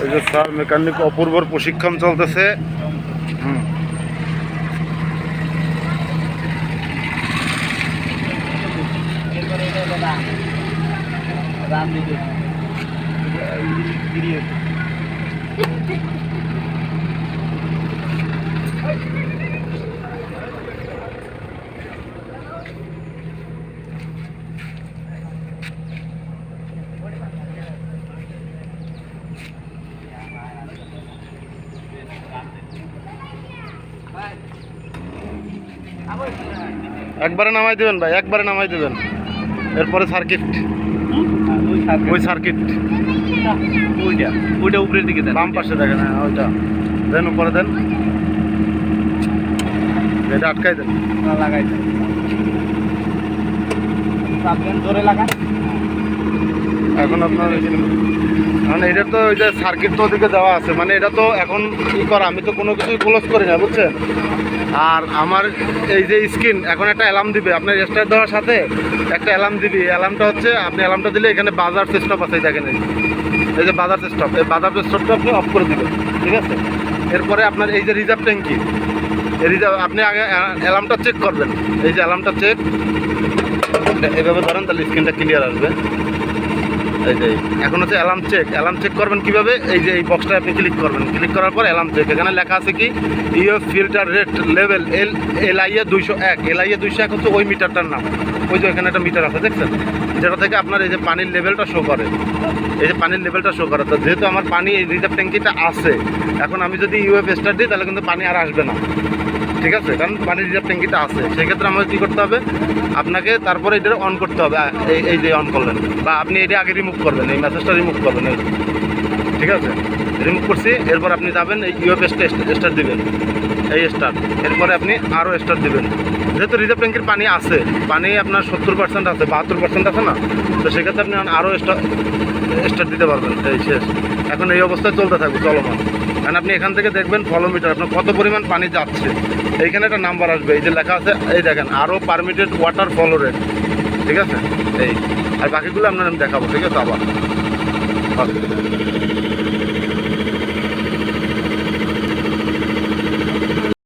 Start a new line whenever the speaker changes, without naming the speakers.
এই যে sir mechanic অপূর্বর প্রশিক্ষণ চলতেছে। একবারে নামাই দেবেন ভাই, একবারে নামাই দেবেন। এরপরে সার্কিট, ওই সার্কিট ওইটা উপরের দিকে দেন, বাম পাশে দেখেন। হ্যাঁ ওইটা দেন, উপরে দেন, এটা আটকাই দেন, লাগাই দেন, জোরে লাগান। এখন আপনার মানে এটা তো ওই যে সার্কিট তো ওদিকে দেওয়া আছে, মানে এটা তো এখন ই করা, আমি তো কোনো কিছুই ক্লোজ করি না, বুঝছেন। আর আমার এই যে স্ক্রিন এখন একটা অ্যালার্ম দিবে, আপনার স্টার্ট দেওয়ার সাথে একটা অ্যালার্ম দিবি। অ্যালার্মটা হচ্ছে, আপনি অ্যালার্মটা দিলে এখানে বাজার স্টপ আছে, দেখেন এই যে বাজার স্টপ, এই বাজার স্টপটা আপনি অফ করে দিবেন, ঠিক আছে। এরপরে আপনার এই যে রিজার্ভ ট্যাঙ্কি, এই রিজার্ভ আপনি আগে অ্যালার্মটা চেক করবেন। এই যে অ্যালার্মটা চেক, এভাবে ধরেন, তাহলে স্ক্রিনটা ক্লিয়ার আসবে। এই যে এখন হচ্ছে অ্যালার্ম চেক। অ্যালার্ম চেক করবেন কীভাবে, এই যে এই বক্সটা আপনি ক্লিক করবেন, ক্লিক করার পর অ্যালার্ম চেক, এখানে লেখা আছে কি UF filter rate level LIA 201। LIA 201 হচ্ছে ওই মিটারটার নাম। ওই যে এখানে একটা মিটার আছে দেখছেন, যেটা থেকে আপনার এই যে পানির লেভেলটা শো করে, এই যে পানির লেভেলটা শো করে। তো যেহেতু আমার পানি এই রিজার্ভ ট্যাঙ্কিটা আছে, এখন আমি যদি ইউএফ স্টার্ট দিই তাহলে কিন্তু পানি আর আসবে না, ঠিক আছে, কারণ পানির রিজার্ভ ট্যাঙ্কিটা আছে। সেক্ষেত্রে আমাকে কী করতে হবে, আপনাকে তারপরে এটা অন করতে হবে। এই যে অন করলেন, বা আপনি এটা আগে রিমুভ করবেন, এই মেসেজটা রিমুভ করবেন, ঠিক আছে। রিমুভ করছি, এরপর আপনি যাবেন এই ইউএফ স্টার্ট দিবেন, এই স্টার্ট। এরপরে আপনি আরও স্টার্ট দিবেন। যেহেতু রিজার্ভ ট্যাঙ্কির পানি আছে, পানি আপনার 70% আছে, 72% আছে না, তো সেক্ষেত্রে আপনি আরও স্টার্ট দিতে পারবেন। এই শেষ, এখন এই অবস্থায় চলতে থাকবে, চলমান। কারণ আপনি এখান থেকে দেখবেন ফলোমিটার আপনার কত পরিমাণ পানি যাচ্ছে, এইখানে একটা নাম্বার আসবে, এই যে লেখা আছে, এই দেখেন আরও পারমিটেড ওয়াটার ফলো রেট, ঠিক আছে। এই আর বাকিগুলো আপনার আমি দেখাবো, ঠিক আছে। আবার